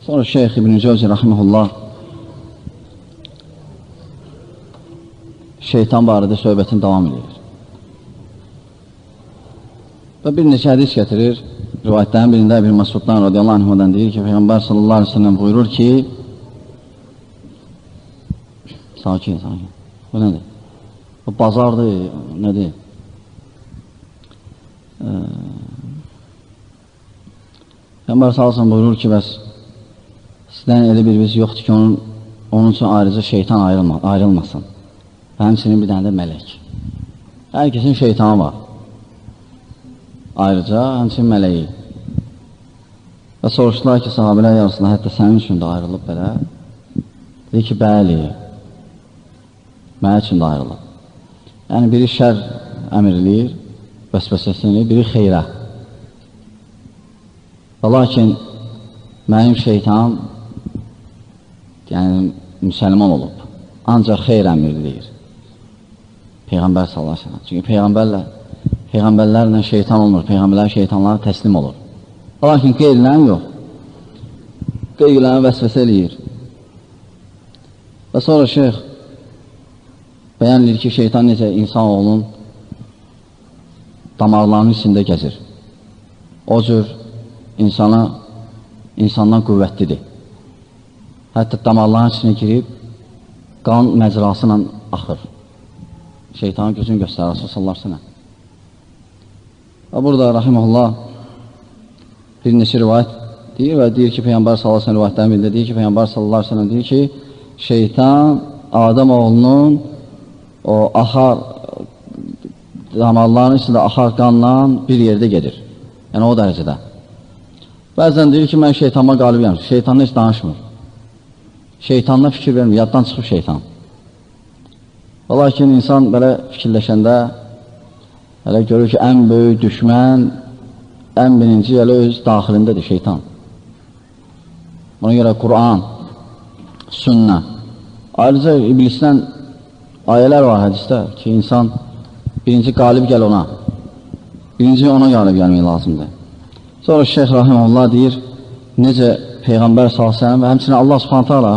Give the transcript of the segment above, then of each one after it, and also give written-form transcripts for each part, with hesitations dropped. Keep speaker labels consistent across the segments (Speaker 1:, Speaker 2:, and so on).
Speaker 1: Sonra Şeyx İbn Cəvzi rahimehullah şeytan barədə söhbətini davam edir. Və bir neçə hədis gətirir. Rivayətlərin birində İbn Məsuddan radiyallahu anhudan deyir ki, Peyğəmbər sallallahu aleyhi ve sellem buyurur ki, sakin. Bu nədir? Bu bazardır, nədir? Peyğəmbər sallallahu aleyhi ve sellem buyurur ki, bəs sizdən elə bir birisi yoxdur ki, onun üçün ayrıca şeytan ayrılmasın. Və həmsinin bir dənə də mələk. Hər kəsin şeytanı var. Ayrıca həmçinin mələyi. Və soruşdular ki, sahabələr yarısında hətta sənin üçün də ayrılıb belə. Dedi ki, bəli, mənə üçün də ayrılıb. Yəni, biri şər əmr eləyir, vəsvəsəsini, biri xeyrə. Və lakin, mənim şeytanım, yəni, müsəlman olub. Ancaq xeyr əmr eləyir. Peyğəmbər sallallahu aleyhi ve sellem. Çünki Peyğəmbərlərlə şeytan olmur, Peyğəmbərlər şeytanlara təslim olur. Lakin qeyrilərin yox. Qeyrilərin vəsvəsə eləyir. Və sonra şeyx bəyan edir ki, şeytan necə insanoğlunun damarlarının içində gəzir. O cür insandan qüvvətlidir. Hətta damarların içine girib qan məcrası ilə axır. Şeytanın gücünü göstərir Rasul sallallahu aleyhi ve sellem. Və burada rahimehullah bir neçə rivayət deyir və deyir ki, Peyğəmbər sallallahu aleyhi ve sellem rivayətlərin birində deyir ki, Peyğəmbər sallallahu aleyhi ve sellem deyir ki, şeytan Adəm oğlunun o axar damarların içində axar qanla bir yerdə gedir. Yəni o dərəcədə. Bəzən deyir ki, mən şeytanıma qalibiyəm. Şeytanla heç danışmır. Şeytanla fikir vermir, yaddan çıxıb şeytan. Və lakin insan belə fikirləşəndə hələ görür ki, ən böyük düşmən, ən birinci hələ öz daxilindədir şeytan. Buna görə Qur'an, sünnə. Ayrıca iblisdən ayələr var hədisdə ki, insan birinci qalib gəl ona. Birinci ona qalib gəlmək lazımdır. Sonra Şeyx Rahimullah deyir, necə Peyğəmbər s.ə.v və həmçinin Allah s.ə.v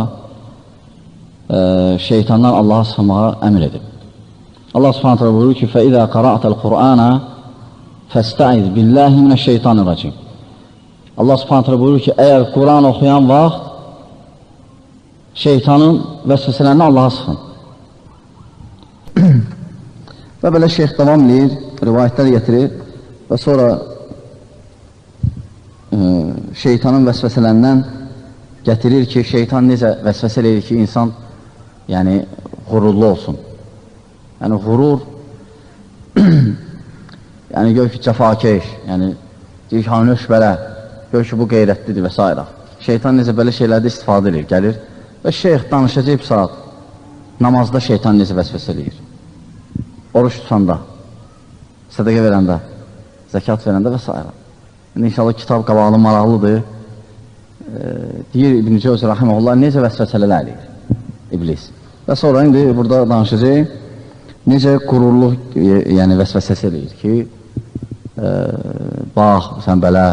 Speaker 1: şeytandan Allah'a sığmağa əmr edib. Allah s.ə.v buyurur ki, فَإِذَا قَرَعْتَ الْقُرْآنَ فَاسْتَعِذْ بِاللّٰهِ مِنَ الشَّيْطَانِ الرَّجِيمِ Allah s.ə.v buyurur ki, əgər Qur'an oxuyan vaxt şeytanın vəsvəsələrini Allah'a sıxın. Və belə şeyx davam edir, rivayətlər getirir və sonra şeytanın vəsvəsələrindən gətirir ki, şeytan necə vəsvəsə edir ki, insan yəni qururlu olsun. Yəni qurur yəni gör ki, cəfakeş, yəni deyir ki, hanöş belə, gör ki, bu qeyrətlidir və s. Şeytan necə belə şeylərdə istifadə edir, gəlir və şeyx danışacaq bir saat namazda şeytan necə vəsvəsə edir. Oruç tutanda, sədəqə verəndə, zəkat verəndə və s. İnşallah kitab qabağlı maraqlıdır. Deyir İbn Cəvzi rahimehullah necə vəsvəsələr eləyir iblis. Və sonra indi burada danışacaq necə qururluq yəni vəsvəsəsi eləyir ki, bax, sən belə,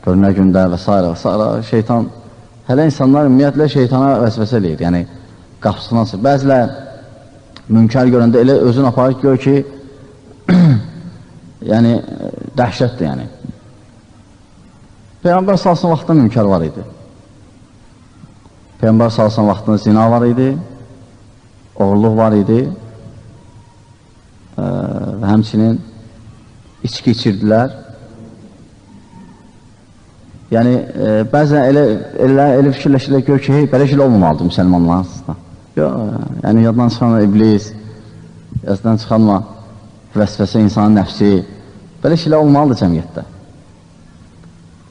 Speaker 1: görünə gündə və s. Şeytan, hələ insanlar ümumiyyətlə şeytana vəsvəsə eləyir. Yəni, qapısına nasıl. Bəzilər münkər görəndə elə özün aparır gör ki, yəni, dəhşətdir yəni. Peyğəmbər salsın vaxtında münkər var idi. Peyğəmbər salsın vaxtında zina var idi, oğurluq var idi və həmçinin içki içirdilər. Yəni, bəzən elə fikirləşirlər gör ki, belə şey olmamalıdır müsəlmanlar arasında. Yox, yəni yaddan çıxanma iblis, yaddan çıxanma vəsvəsə insanın nəfsi, belə şeylər olmalıdır cəmiyyətdə.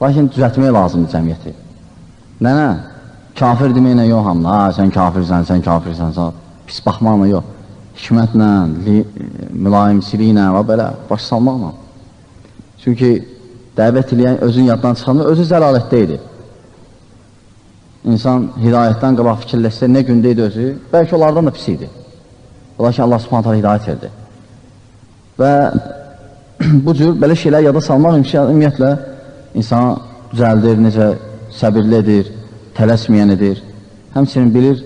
Speaker 1: Lakin düzəltmək lazımdır cəmiyyəti. Nənə? Kafir deməklə yox hamla, sən kafirsən, pis baxmaqla yox. Hikmətlə, mülayimçiliklə və belə, baş salmaqla. Çünki dəvət eləyən özün yaddan çıxanma, özü zəlalətdə idi. İnsan hidayətdən qabaq fikirləşsə, nə gündə idi özü, bəlkə onlardan da pis idi. Ola ki, Allah subhanətə hidayət verdi. Və bu cür belə şeylər yada salmaq ümumiyyətlə insana düzəldir, necə səbirlidir, tələsməyənidir. Həmçinin bilir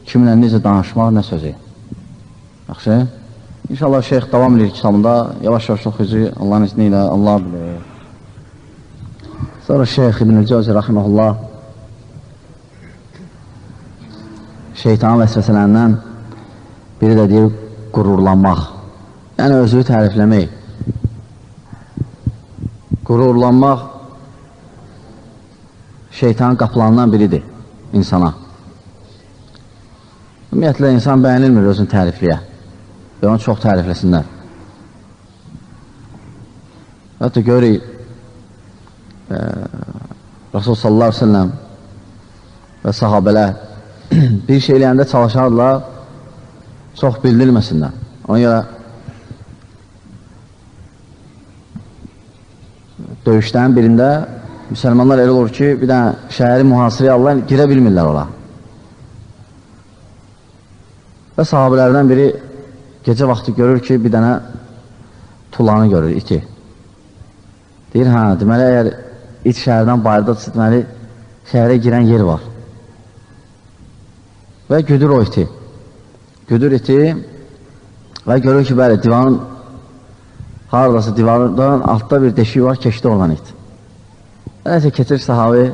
Speaker 1: kiminlə necə danışmaq, nə sözü. Yaxşı. İnşallah şeyx davam edir kitabında. Yavaş-yavaş oxuyucu Allahın izni ilə Allah bilir. Sonra şeyx İbn-i Cəvzi rahiməhullah şeytanın vəsvəsələrindən biri də deyir qürurlanmaq. Yəni özünü tərifləmək. Qürurlanmaq şeytanın qapılarından biridir insana. Ümumiyyətlə, insan bəyənilmir özünü tərifləyə və onu çox tərifləsinlər. Hətta görək, Rasul sallallahu aleyhi ve sellem və sahabələr bir şeyləyəndə çalışarlar, çox bildirməsinlər. Ona görə döyüşlərin birində müsəlmanlar elə olur ki, bir dənə şəhəri mühasirəyə alırlar, girə bilmirlər ora. Və sahabələrdən biri gecə vaxtı görür ki, bir dənə tulanı görür, iti. Deyir, hə, deməli, əgər it şəhərdən bayırdadırsa, deməli, şəhərə girən yer var. Və güdür o iti. Güdür iti və görür ki, bəli, divanın haradası divardan altda bir deşiyi var, keçdi olan it. Nəysə keçir sahabi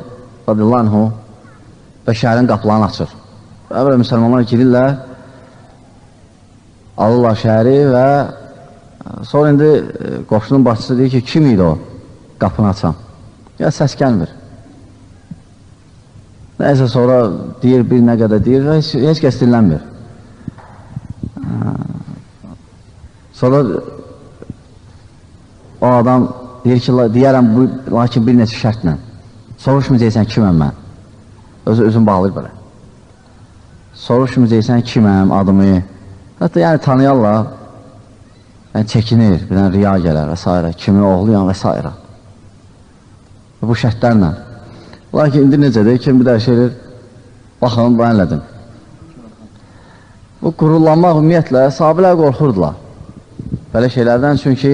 Speaker 1: radiyallahu anhu və şəhərin qapılarını açır. Və belə müsəlmanlar girirlər, alırlar şəhəri və sonra indi qoşunun başçısı deyir ki, kim idi o qapını açan? Ya səs gəlmir. Nəysə sonra deyir, bir nə qədər deyir və heç kəs dinlənmir. Sonra o adam deyir ki, deyərəm, lakin bir neçə şərtlə. Soruşmayacaqsən kiməm mən? Özün bağlayır belə. Soruşmayacaqsən kiməm, adımı. Hətta yəni tanıyarlar. Yəni çəkinir, bir dənə riya gələr və s. Kimi oğluyam və s. Bu şərtlərlə. Lakin indi necədir? Kim bir də şeydir? Baxın, bu ənlədim. Bu qurullanmaq ümumiyyətlə sahabələr qorxurdular. Belə şeylərdən, çünki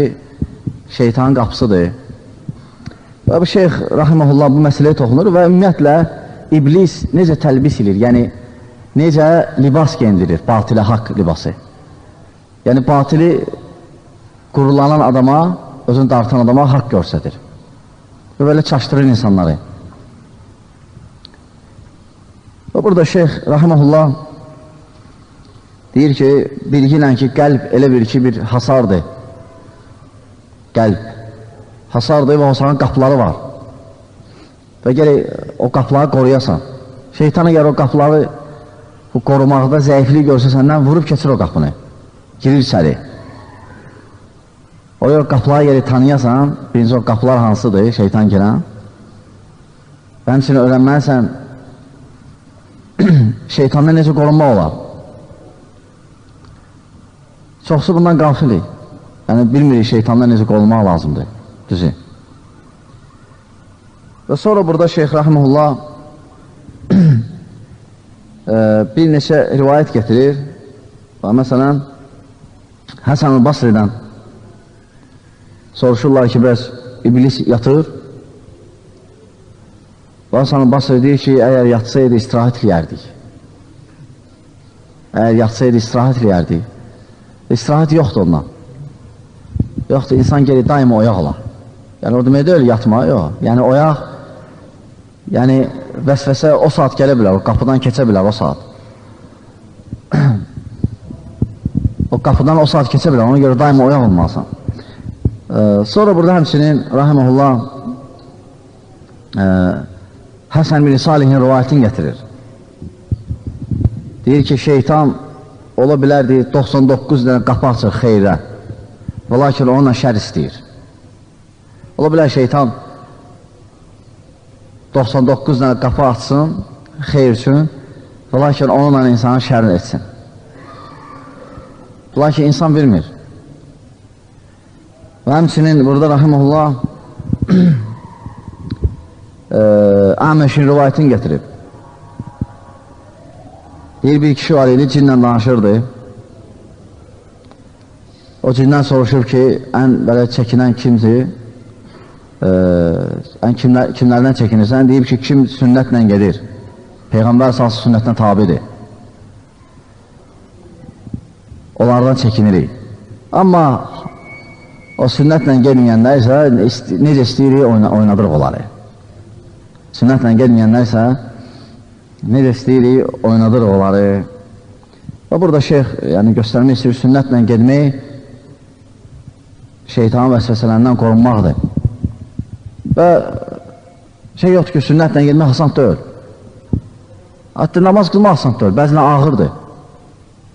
Speaker 1: şeytanın qapısıdır. Və bu şeyx rahiməhullah bu məsələyə toxunur və ümumiyyətlə iblis necə təlbis edir, yəni necə libas geyindirir, batilə haqq libası. Yəni batili qurulanan adama, özünü dartan adama haqq göstərir. Və belə çaşdırır insanları. Və burada şeyx rahiməhullah deyir ki, bilgilən ki, qəlb elə bir ki, bir hasardır. Qəlb hasardır və hasarın qapıları var. Və gələk o qapıları qoruyasan. Şeytan əgər o qapıları qorumaqda zəiflik görsə səndən vurub keçir o qapını. Girir içəri. O qapıları gəli tanıyasan, birinci o qapılar hansıdır, şeytan girən. Bənim üçün öyrənməlisən, şeytandan necə qorunmaq olar? Çoxsu bundan qafilik. Yəni, bilmirik şeytandan necə qorunmaq lazımdır. Düzü. Və sonra burada şeyx rahiməhullah bir neçə rivayət getirir. Və məsələn, Həsən-ül Basri'dən soruşurlar ki, bəs iblis yatır. Və Həsən-ül Basri deyir ki, əgər yatsaydı istirahət eləyərdik. Əgər yatsaydı istirahət eləyərdik. İstirahət yoxdur ondan. Yoxdur, insan gəlir daima oyaq olar. Yəni, o demək deyil, yatma, yox. Yəni, oyaq, yəni, vəsvəsə o saat gələ bilər, o qapıdan keçə bilər o saat. O qapıdan o saat keçə bilər, ona görə daima oyaq olmalısan. Sonra burada həmçinin, rahiməhullah, Həsən bin Salihin rivayətini gətirir. Deyir ki, şeytan ola bilərdi 99 dənə qapı açır xeyrə. Və lakin onunla şər istəyir. Ola bilər şeytan 99 dənə qapı açsın xeyr üçün və lakin onunla insanın şərini etsin. Lakin insan bilmir. Və həmçinin burada rahiməhullah Əməşin rivayətini gətirib. Deyir, bir kişi var idi, cinlə danışırdı. O cindən soruşur ki, ən belə çəkinən kimdir? kimlərdən çəkinirsən? Deyib ki, kim sünnətlə gedir? Peyğəmbər sallallahu sünnətlə tabidir. Onlardan çəkinirik. Amma o sünnətlə gelməyənlər isə necə istəyirik oynadırıq onları. Sünnətlə gelməyənlər isə necə istəyirik oynadırıq onları. Və burada şeyx göstərmək istəyir, sünnətlə gelmək şeytanın vəsvəsələrindən qorunmaqdır. Və şey yoxdur ki, sünnətlə gelmək asan deyil. Hətta namaz qılmaq asan deyil, bəzən ağırdır.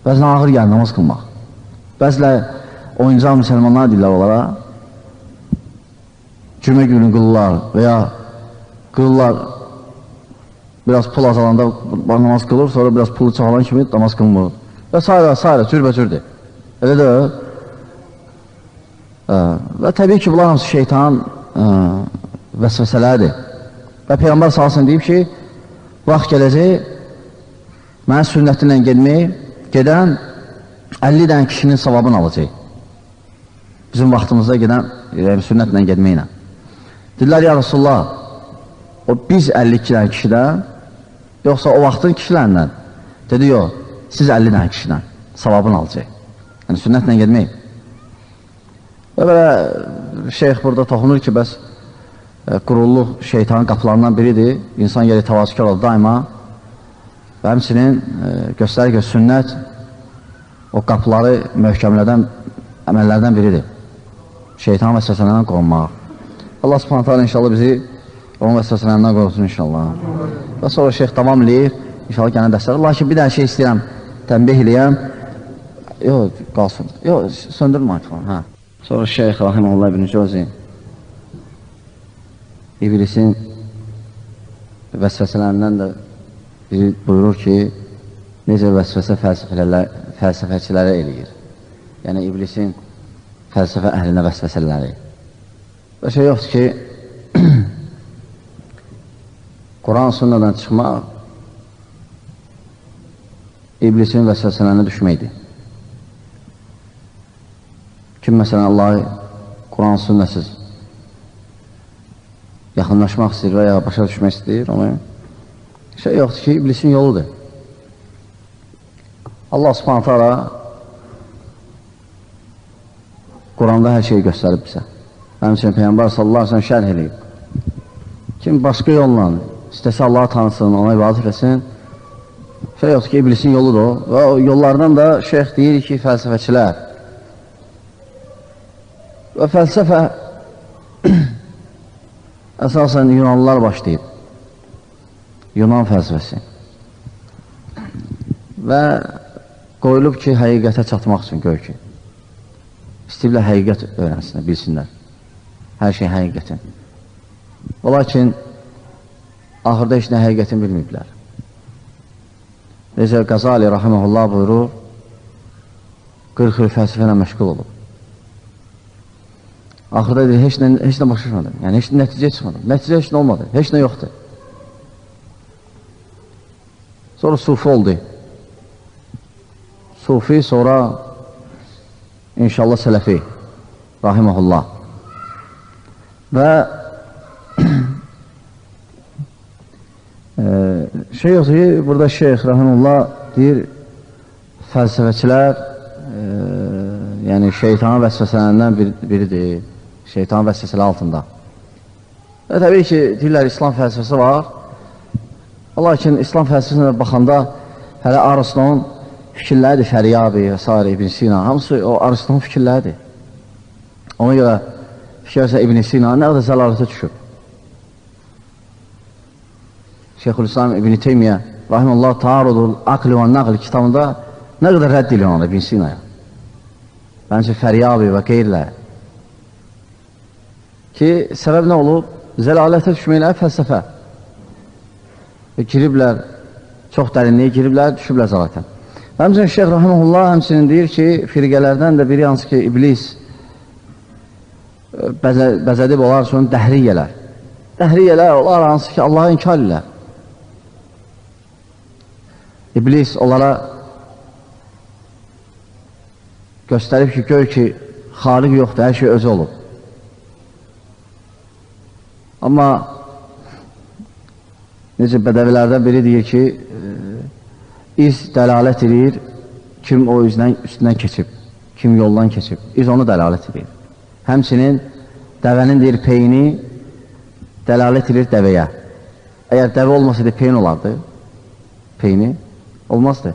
Speaker 1: Bəzən ağır gəlir namaz qılmaq. Bəzən oyuncaq müsəlmanlar deyirlər onlara, cümə günü qılırlar və ya qılırlar, biraz pul azalanda namaz qılır, sonra biraz pulu çoxalan kimi namaz qılmır. Və s. cürbəcürdür. Elə deyil. Və təbii ki, bunlar hamısı şeytanın vəsvəsələridir. Və Peyğəmbər salsın deyib ki, vaxt gələcək, mənə sünnətinlə gedən 50 dənə kişinin savabını alacaq. Bizim vaxtımızda gedən sünnətlə gedməklə. Dedilər, ya Rasulullah, o biz 52 dənə kişidən, yoxsa o vaxtın kişilərindən? Dedi, yox, siz 50 dənə kişidən savabını alacaq. Yəni, sünnətlə gedmək. Və belə şeyx burada toxunur ki, bəs qurulluq şeytanın qapılarından biridir. İnsan yeri təvazükar olur daima. Və həmçinin göstərir ki, sünnət o qapıları möhkəmlədən əməllərdən biridir. Şeytan vəsvəsələrindən qorunmaq. Allah subhanət hala inşallah bizi onun vəsvəsələrindən qorusun inşallah. Və sonra şeyx davam eləyir. İnşallah gələn dəstələr. Lakin bir dənə şey istəyirəm, tənbih eləyəm. Yox, qalsın. Yox, söndürmə falan. Sonra şeyx Rahimullah ibn Cəvzi İblisin vəsvəsələrindən də biri buyurur ki, necə vəsvəsə fəlsəfəçilərə eləyir. Yəni, iblisin fəlsəfə əhlinə vəsvəsələri. Və şey yoxdur ki, Quran sünnadan çıxmaq iblisin vəsvəsələrinə düşməkdir. Kim məsələn Allahı Quran sünnəsiz yaxınlaşmaq istəyir və ya başa düşmək istəyir, onu şey yoxdur ki, iblisin yoludur. Allah subhanət hala Quranda hər şeyi göstərib bizə. Həmçinin Peyğəmbər sallallahu aleyhi ve sellem şərh eləyib. Kim başqa yolla istəsə Allahı tanısın, ona ibadət etsin, şey yoxdur ki, iblisin yoludur. Və o yollardan da şeyx deyir ki, fəlsəfəçilər. Və fəlsəfə əsasən Yunanlılar başlayıb. Yunan fəlsəfəsi. Və qoyulub ki, həqiqətə çatmaq üçün gör ki. İstəyiblər həqiqət öyrənsinlər, bilsinlər. Hər şey həqiqətin. O lakin axırda heç nə həqiqətin bilməyiblər. Necə Qazali Rahiməhullah buyurur, 40 il fəlsəfə ilə məşğul olub. Axırda deyir, heç nə başlaşmadı. Yəni, heç nəticə çıxmadı. Nəticə heç nə olmadı. Heç nə yoxdur. Sonra sufi oldu. Sufi, sonra inşallah sələfi. Rahiməhullah. Və şey yoxdur ki, burada şeyx Rahiməhullah deyir, fəlsəfəçilər yəni şeytanın vəsvəsələrindən biridir. Şeytanın vəsvəsələri altında. Və təbii ki, deyirlər, İslam fəlsəfəsi var. Lakin İslam fəlsəfəsinə baxanda hələ Aristo'nun fikirləridir, Fəryabi, Sari, İbn Sina, hamısı o Aristo'nun fikirləridir. Ona görə fikirlərsə İbn Sina nə qədər zəlalətə düşüb. Şeyxülislam İbn Teymiyyə, Rahimullah, Taarudul Aqli və Naql kitabında nə qədər rədd edir ona İbn Sina'ya. Bence Fəryabi və qeyrilər. Ki, səbəb nə olub? Zəlalətə düşməklə fəlsəfə. Və giriblər, çox dərinliyə giriblər, düşüblər zəlalətə. Həmçinin Şeyx Rahiməhullah həmçinin deyir ki, firqələrdən də biri hansı ki, iblis bəzədib olar üçün dəhriyələr. Dəhriyələr olar hansı ki, Allah'a inkar edirlər. İblis onlara göstərib ki, gör ki, xaliq yoxdur, hər şey özü olub. Amma necə bədəvilərdən biri deyir ki, iz dəlalət edir, kim o üstündən keçib, kim yoldan keçib, iz onu dəlalət edir. Həmçinin dəvənin deyir peyni dəlalət edir dəvəyə. Əgər dəvə olmasaydı peyn olardı, peyni olmazdı.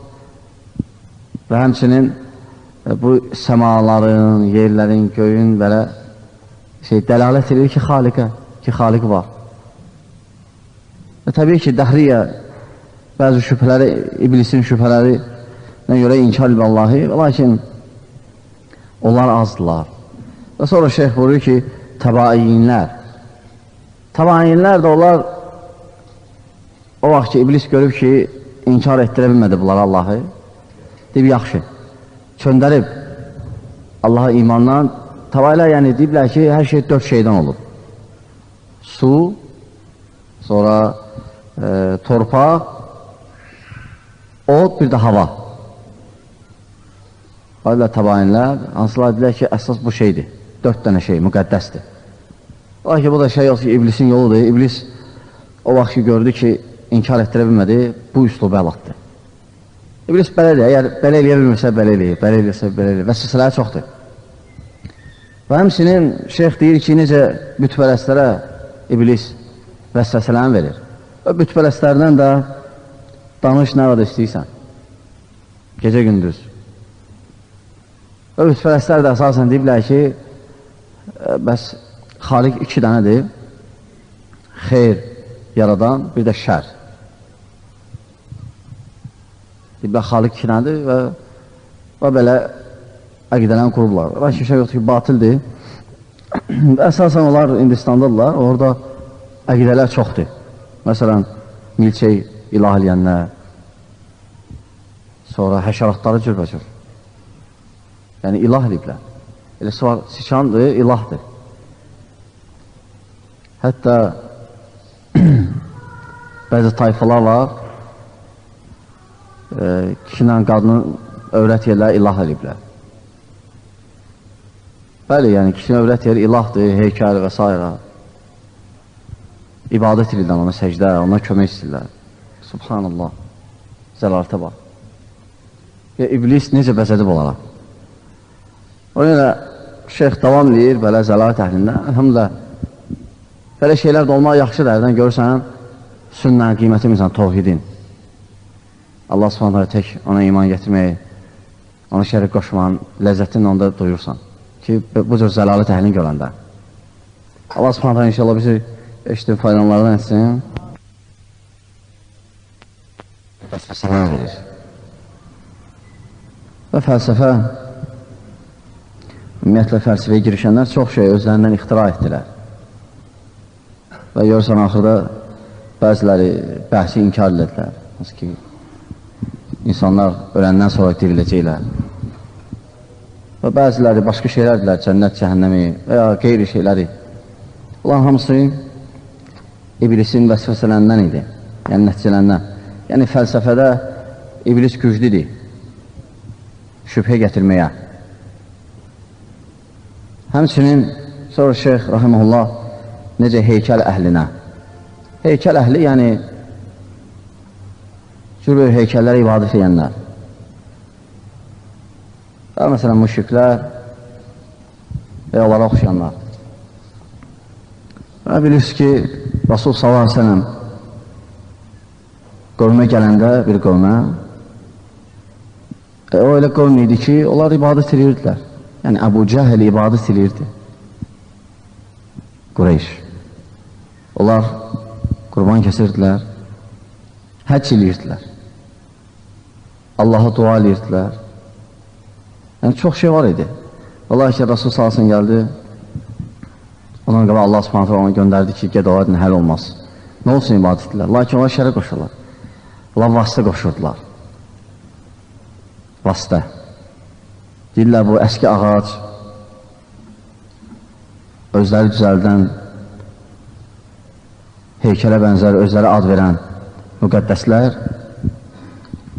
Speaker 1: Və həmçinin bu səmaların, yerlərin, göyün belə dəlalət edir ki, xaliq var. Və təbii ki, dəhriyyə bəzi şübhələri, iblisin şübhələri görə inkar edir Allahı, lakin onlar azdılar. Və sonra şeyh buyuruyor ki, təbaiyinlər. Təbaiyinlər də onlar o vaxt ki, iblis görüb ki, inkar etdirə bilmədi bunlar Allahı. Deyib, yaxşı, çöndərib Allaha imandan, təbaiylər yəni deyiblər ki, hər şey 4 şeydən olur. Su, sonra torpaq, od, bir də hava. Aydınlar təbaiyinlər, hansılar deyilər ki, əsas bu şeydir, 4 dənə şey, müqəddəsdir. Ola ki, bu da şey olsun ki, iblisin yoludur. İblis o vaxt ki, gördü ki, inkar etdirə bilmədi, bu üslubu əlatdır. İblis belədir, əgər belə eləyə bilmirsə, belə eləyir, belə eləyirsə, belə eləyir, vəsvəsələri çoxdur. Və həmçinin şeyx deyir ki, necə bütpərəstlərə iblis vəsvəsələrini verir. Və bütpərəstlərdən də danış nə qədər istəyirsən, gecə gündüz. Və bütpərəstlər də əsasən deyiblər ki, bəs xaliq 2 dənədir, xeyr yaradan, bir də şər. Deyiblər, xaliq 2 dənədir və belə əqidələn qurublar. Lakin şey yoxdur ki, batildir. Əsasən onlar Hindistandadırlar, orada əqidələr çoxdur. Məsələn, milçək ilah eləyənlər, sonra həşəratları cürbəcür. Yəni, ilah eləyiblər. Eləsi var, siçandır, ilahdır. Hətta bəzi tayfalar var, kişinlə qadının övrət yerləri ilah eləyiblər. Bəli, yəni kişinin övrət yeri ilahdır, heykəl və s. İbadət edirlər ona, səcdə, ona kömək istəyirlər. Subhanallah, zəlalətə bax. İblis necə bəzədib olaraq. O yenə şeyx davam edir, belə zəlalət əhlindən. Elhamdülillah, belə şeylər də olmaq yaxşıdır, ərdən görürsən, sünnən qiyməti insan, tovhidin. Allah subhanətlə tək ona iman getirməyi, ona şərik qoşmanın ləzzətini onda duyursan ki, bu cür zəlalət əhlini görəndə. Allah subhanətlə inşallah bizi eşitib faydalardan etsin. Fəlsəfə verir. Və fəlsəfə, ümumiyyətlə fəlsəfəyə girişənlər çox şey özlərindən ixtira etdilər. Və görürsən, axırda bəziləri bəhsi inkar edilər. Nasıl ki, insanlar öləndən sonra diriləcəklər. Və bəziləri başqa şeylər dilər, cənnət, cəhənnəmi və ya qeyri şeyləri. Ulan hamısı iblisin vəsvəsələrindən idi, yəni nəticələrindən. Yəni fəlsəfədə iblis güclüdür, şübhə gətirməyə. Həmçinin sonra şeyx rahiməhullah necə heykəl əhlinə. Heykəl əhli, yəni cürbür heykəllərə ibadət edənlər. Və məsələn, müşriklər və onlara oxşayanlar. Və bilirsiniz ki, Rasul sallallahu aleyhi ve sellem qövmə gələndə bir qövmə o elə qövm idi ki, onlar ibadət edirdilər. Yəni, Əbu Cəhəl ibadət edirdi. Qureyş. Onlar qurban kəsirdilər, həcc edirdilər. Allaha dua edirdilər. Yəni, çox şey var idi. Vallahi ki, Rasul sallallahu aleyhi ve sellem gəldi, ondan qabaq Allah subhanətlə ona göndərdi ki, ged o adın həll olmaz. Nə olsun ibadət edirlər? Lakin ona şərə qoşurlar. Allah vasitə qoşurdular. Vasitə. Deyirlər, bu əski ağac, özləri düzəldən, heykələ bənzər, özləri ad verən müqəddəslər,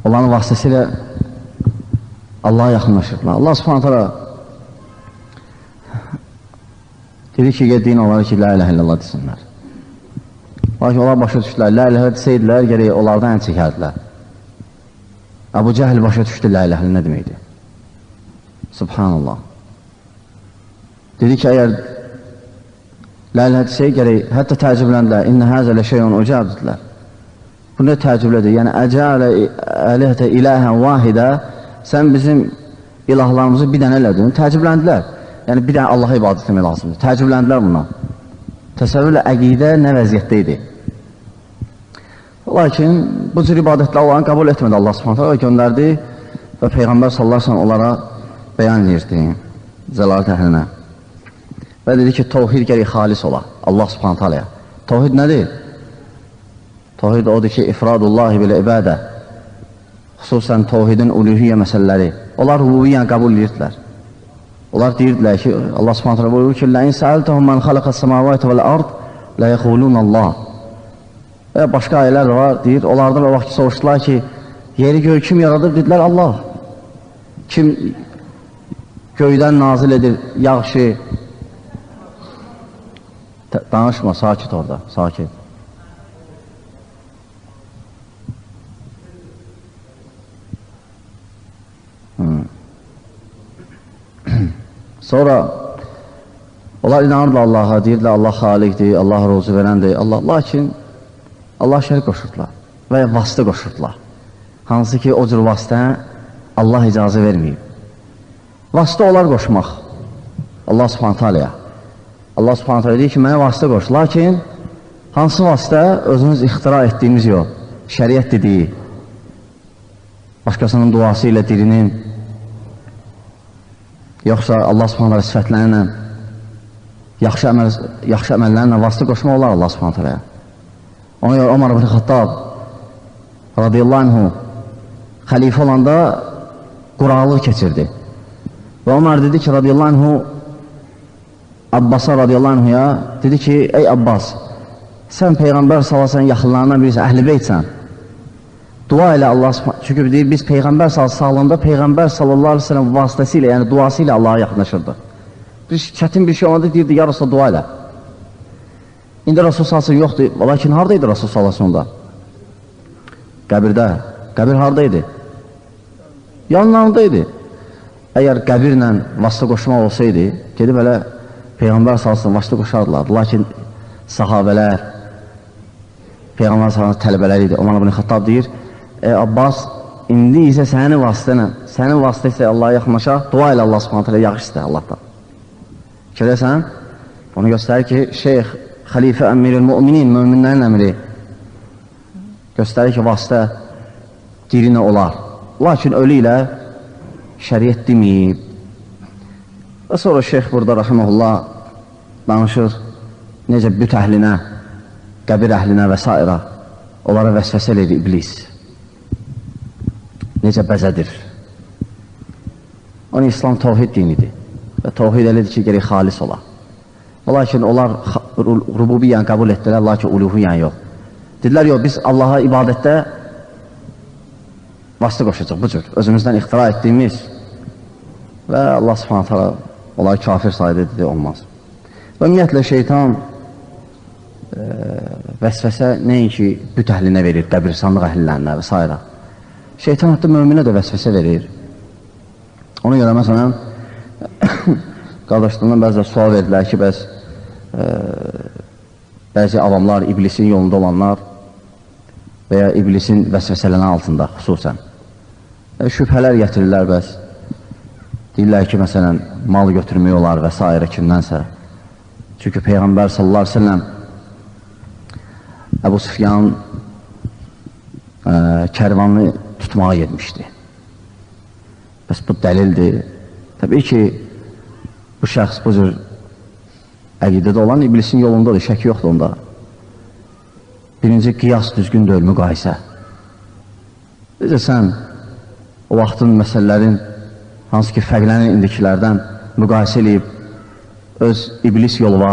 Speaker 1: onların vasitəsilə Allah'a yaxınlaşırlar. Allah subhanətlə dedi ki, deyin onlara ki, la ilahe illallah desinlər. Lakin onlar başa düşdülər, la iləhə desəydilər, gərək onlardan ən çəkərdilər. Əbu Cəhl başa düşdü, la iləhə nə deməkdir? Subhanallah. Dedi ki, əgər la iləhə desəy, gərək, hətta təəccübləndilər, innə həzə lə şeyun ucab dedilər. Bu nə təəccüblədir? Yəni, əcələ əlihətə iləhən vahidə, sən bizim ilahlarımızı bir dənə elədin, təəccübləndilər. Yəni, bir dənə Allaha ibadət etmək lazımdır. Təəccübləndilər bundan. Təsəvvürlə əqidə nə vəziyyətdə idi? Lakin, bu cür ibadətlə Allah'ın qəbul etmədi Allah subhanətə göndərdi və Peyğəmbər sallarsan onlara bəyan edirdi, zəlalət əhlinə. Və dedi ki, tavhid gərək xalis ola, Allah subhanətə aləyə. Tavhid nədir? Tavhid odur ki, ifradullahi bilə ibadə, xüsusən tavhidin uluhiyyə məsələləri. Onlar rububiyyən qəbul edirdilər. Onlar deyirdilər ki, Allah subhanətə alə buyurur ki, لَاِنْ سَأَلْتَهُمْ مَنْ خَلَقَ السَّمَاوَاتِ وَالْأَرْضِ لَيَقُولُونَ اللّٰهِ. Və başqa ayələr var, deyir, onlardan o vaxt soruşdular ki, yeri göy kim yaradır? Dedilər, Allah. Kim göydən nazil edir, yağışı? Danışma, sakit orada, sakit. Sonra onlar inanırlar Allah'a, deyirlər Allah xalikdir, Allah ruzu verəndir, lakin Allah şərik qoşurdular və vasitə qoşurdular. Hansı ki, o cür vasitə Allah icazə verməyib. Vasitə olar qoşmaq Allah subhanətə aləyə. Allah subhanətə aləyə deyir ki, mənə vasitə qoş. Lakin, hansı vasitə özünüz ixtira etdiyimiz yox, şəriət dediyi, başqasının duası ilə dirinin, yoxsa Allah subhanətə aləyə sifətlərlə, yaxşı əməllərlə vasitə qoşmaq olar Allah subhanətə aləyə. Ona görə Ömər ibn Xattab radiyallahu anhu xəlifə olanda quraqlıq keçirdi. Və Ömər dedi ki, radiyallahu anhu Abbasa radiyallahu anhuya dedi ki, ey Abbas, sən Peyğəmbər salasən yaxınlarından birisi, əhl-i beytsən. Dua ilə Allah subhanətə, çünki deyir, biz Peyğəmbər sağlığında Peyğəmbər sallallahu aleyhi ve sellem vasitəsilə, yəni duası ilə Allaha yaxınlaşırdı. Bir çətin bir şey olanda deyirdi, ya Rasulullah dua ilə. İndi Rasul salsın yoxdur, lakin haradaydı Rasul salsında? Qəbirdə. Qəbir haradaydı? Yanlarındaydı. Əgər qəbirlə vasitə qoşmaq olsaydı, gedib elə Peyğəmbər salsın vasitə qoşardılar. Lakin sahabələr, Peyğəmbər salsın tələbələri idi. Ömər ibn Xattab deyir, Abbas, indi isə sənin vasitə isə Allaha yaxınlaşa, dua ilə Allah subhanətə alə yaxşı istə Allahdan. Görəsən, onu göstərir ki, şeyx, xəlifə əmir-ül müminin, müminlərin əmri göstərir ki, vasitə dirinə olar. Lakin ölü ilə şəriət deməyib. Və sonra şeyx burada, rəhəməhullah, danışır, necə büt əhlinə, qəbir əhlinə və s. onlara vəsvəsə edir iblis. Necə bəzədir. Onun İslam tavhid dinidir. Və tavhid elədir ki, gerək xalis olar. Lakin onlar rububiyyən qəbul etdilər, lakin uluhiyyən yox. Dedilər, yox, biz Allaha ibadətdə vasitə qoşacaq, bu cür, özümüzdən ixtira etdiyimiz və Allah subhanətə alə onları kafir saydı, dedi, olmaz. Və ümumiyyətlə, şeytan vəsvəsə nəinki büt əhlinə verir, qəbirsanlıq əhlilərinə və s. Şeytan hətta möminə də vəsvəsə verir. Ona görə, məsələn, qardaşlarından bəzilər sual verdilər ki, bəzi avamlar, iblisin yolunda olanlar və ya iblisin vəsvəsələnə altında xüsusən şübhələr gətirirlər bəs. Deyirlər ki, məsələn, mal götürmək olar və s. kimdənsə. Çünki Peyğəmbər sallallahu aleyhi ve sellem Əbu Süfyan kərvanını tutmağa getmişdi. Bəs bu dəlildir. Təbii ki, bu şəxs bu cür əqidədə olan iblisin yolundadır, şək yoxdur onda. Birinci, qiyas düzgün deyil, müqayisə. Necə sən o vaxtın məsələlərin, hansı ki, fərqlənən indikilərdən müqayisə eləyib, öz iblis yoluna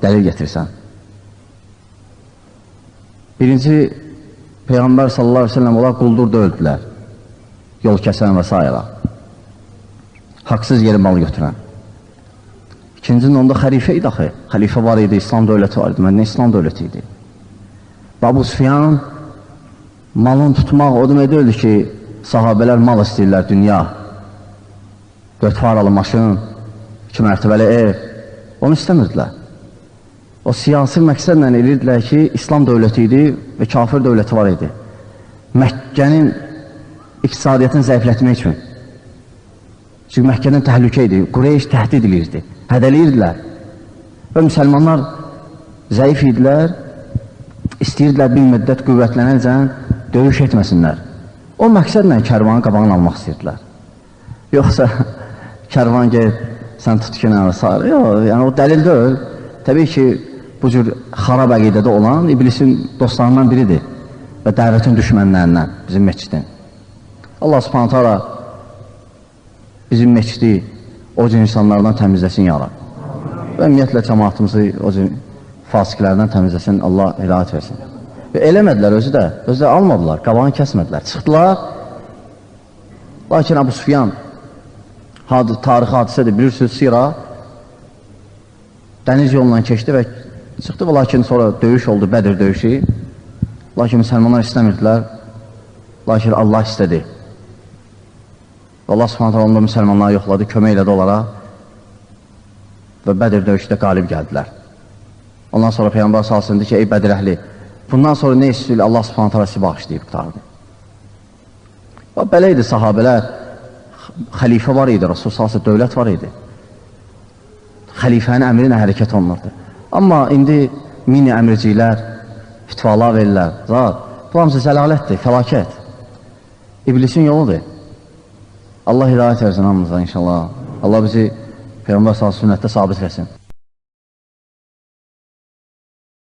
Speaker 1: dəlil getirsən. Birinci, Peyğəmbər sallallahu aleyhi ve sellem olar quldur döyüldülər, yol kəsən və s. Haqsız yeri mal götürən. İkincinin onda xəlifə idi axı. Xəlifə var idi, İslam dövləti var idi. Məndə İslam dövləti idi. Abu Süfyan malını tutmaq o demək deyildi ki, sahabələr mal istəyirlər, dünya. 4 faralı maşın, 2 mərtəbəli ev. Onu istəmirdilər. O siyasi məqsədlə edirdilər ki, İslam dövləti idi və kafir dövləti var idi. Məkkənin iqtisadiyyatını zəiflətmək üçün. Çünki Məkkənin təhlükə idi, Qureyş təhdid edirdi, hədəliyirdilər. Və müsəlmanlar zəif idilər, istəyirdilər bir müddət qüvvətlənəcən döyüş etməsinlər. O məqsədlə kərvanın qabağını almaq istəyirdilər. Yoxsa kərvan geyib, sən tut ki, sarı. Yox, yəni o dəlil deyil. Təbii ki, bu cür xarab əqidədə olan iblisin dostlarından biridir və dəvətin düşmənlərindən, bizim meçidin. Allah subhanətə ala bizim meçidi o cür insanlardan təmizləsin ya Rab. Və ümumiyyətlə cəmaatımızı o cür fasiklərdən təmizləsin, Allah hidayət versin. Və eləmədilər özü də almadılar, qabağını kəsmədilər, çıxdılar. Lakin Abu Süfyan tarixi hadisədir, bilirsiniz, Sira dəniz yolundan keçdi və çıxdı, lakin sonra döyüş oldu, Bədir döyüşü. Lakin müsəlmanlar istəmirdilər, lakin Allah istədi. Allah subhanətə onda müsəlmanları yoxladı, kömək elədi onlara və Bədir döyüşdə qalib gəldilər. Ondan sonra Peyğəmbər sallallahu əleyhi və səlləm dedi ki, ey Bədir əhli, bundan sonra nə istəyir Allah subhanətə ala sizi bağışlayıb qutardı. Və belə idi sahabələr, xəlifə var idi, Rasul sallallahu əleyhi və səlləm dövlət var idi. Xəlifənin əmrinə hərəkət olunurdu. Amma indi mini əmirciklər, fitvalar verirlər. Bu hamısı zəlalətdir, fəlakət. İblisin yoludur. Allah hidayət versin hamımıza inşallah. Allah bizi Peyğəmbər sallallahu əleyhi və səlləm sünnətdə sabit versin.